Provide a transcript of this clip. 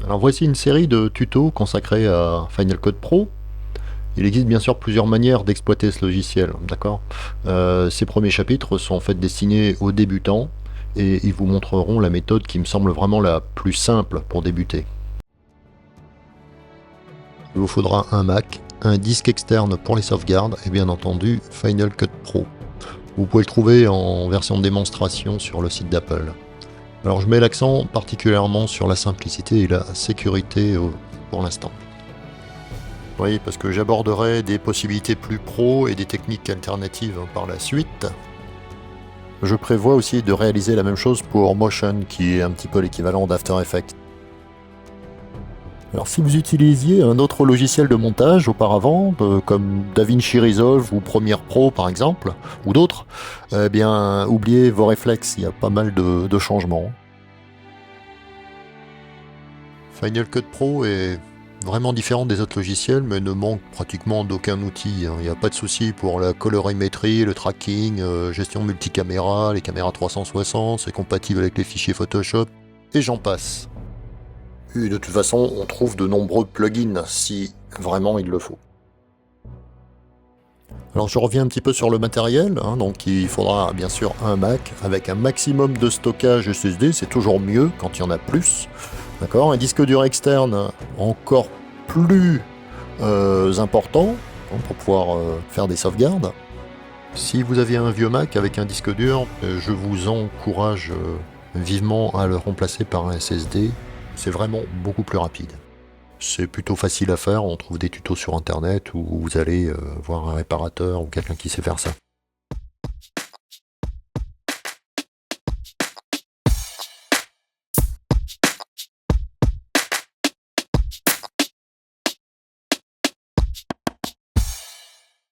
Alors voici une série de tutos consacrés à Final Cut Pro. Il existe bien sûr plusieurs manières d'exploiter ce logiciel, d'accord. Ces premiers chapitres sont en fait destinés aux débutants et ils vous montreront la méthode qui me semble vraiment la plus simple pour débuter. Il vous faudra un Mac, un disque externe pour les sauvegardes et bien entendu Final Cut Pro. Vous pouvez le trouver en version de démonstration sur le site d'Apple. Alors je mets l'accent particulièrement sur la simplicité et la sécurité pour l'instant. Oui, parce que j'aborderai des possibilités plus pro et des techniques alternatives par la suite. Je prévois aussi de réaliser la même chose pour Motion, qui est un petit peu l'équivalent d'After Effects. Alors si vous utilisiez un autre logiciel de montage auparavant, comme DaVinci Resolve ou Premiere Pro par exemple, ou d'autres, eh bien oubliez vos réflexes, il y a pas mal de changements. Final Cut Pro est vraiment différent des autres logiciels, mais ne manque pratiquement d'aucun outil. Il n'y a pas de souci pour la colorimétrie, le tracking, gestion multicaméra, les caméras 360, c'est compatible avec les fichiers Photoshop, et j'en passe. Et de toute façon, on trouve de nombreux plugins, si vraiment il le faut. Alors je reviens un petit peu sur le matériel, donc il faudra bien sûr un Mac avec un maximum de stockage SSD, c'est toujours mieux quand il y en a plus. D'accord, un disque dur externe encore plus important pour pouvoir faire des sauvegardes. Si vous avez un vieux Mac avec un disque dur, je vous encourage vivement à le remplacer par un SSD. C'est vraiment beaucoup plus rapide. C'est plutôt facile à faire, on trouve des tutos sur internet où vous allez voir un réparateur ou quelqu'un qui sait faire ça.